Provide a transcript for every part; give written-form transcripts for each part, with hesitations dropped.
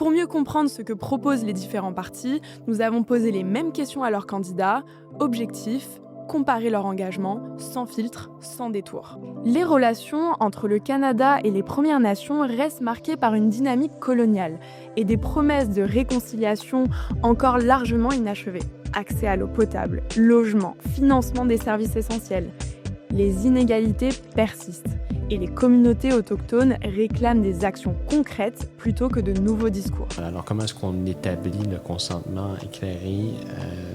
Pour mieux comprendre ce que proposent les différents partis, nous avons posé les mêmes questions à leurs candidats, objectifs, comparer leur engagement, sans filtre, sans détour. Les relations entre le Canada et les Premières Nations restent marquées par une dynamique coloniale et des promesses de réconciliation encore largement inachevées. Accès à l'eau potable, logement, financement des services essentiels. Les inégalités persistent et les communautés autochtones réclament des actions concrètes plutôt que de nouveaux discours. Alors, comment est-ce qu'on établit le consentement éclairé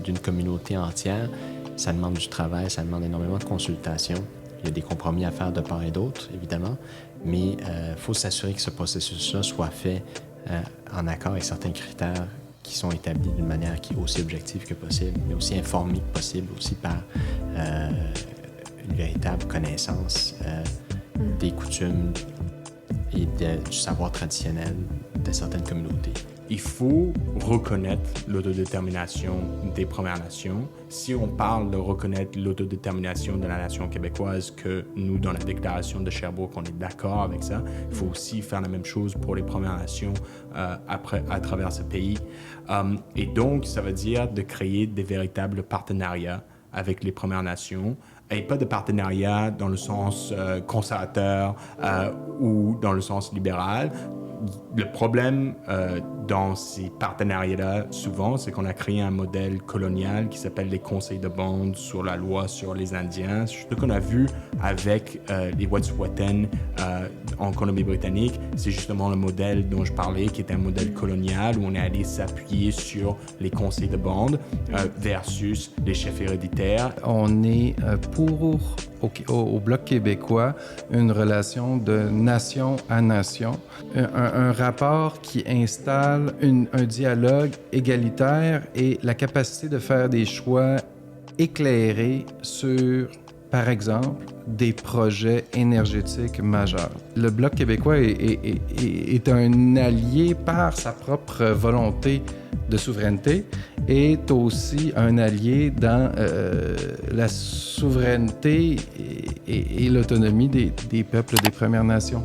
d'une communauté entière? Ça demande du travail, ça demande énormément de consultations. Il y a des compromis à faire de part et d'autre, évidemment, mais il faut s'assurer que ce processus-là soit fait en accord avec certains critères qui sont établis d'une manière qui est aussi objective que possible, mais aussi informée que possible, aussi par une véritable connaissance des coutumes et du savoir traditionnel de certaines communautés. Il faut reconnaître l'autodétermination des Premières Nations. Si on parle de reconnaître l'autodétermination de la nation québécoise, que nous, dans la déclaration de Sherbrooke, on est d'accord avec ça, il faut aussi faire la même chose pour les Premières Nations à travers ce pays. Et donc, ça veut dire de créer des véritables partenariats avec les Premières Nations, et pas de partenariat dans le sens conservateur ou dans le sens libéral. Le problème dans ces partenariats-là, souvent, c'est qu'on a créé un modèle colonial qui s'appelle les conseils de bande sur la loi sur les Indiens. Ce qu'on a vu avec les Wet'suwet'en en Colombie-Britannique, c'est justement le modèle dont je parlais, qui est un modèle colonial où on est allé s'appuyer sur les conseils de bande versus les chefs héréditaires. On est pour, au Bloc québécois, une relation de nation à nation, un rapport qui installe un dialogue égalitaire et la capacité de faire des choix éclairés sur, par exemple, des projets énergétiques majeurs. Le Bloc québécois est un allié par sa propre volonté de souveraineté, est aussi un allié dans la souveraineté et l'autonomie des peuples des Premières Nations.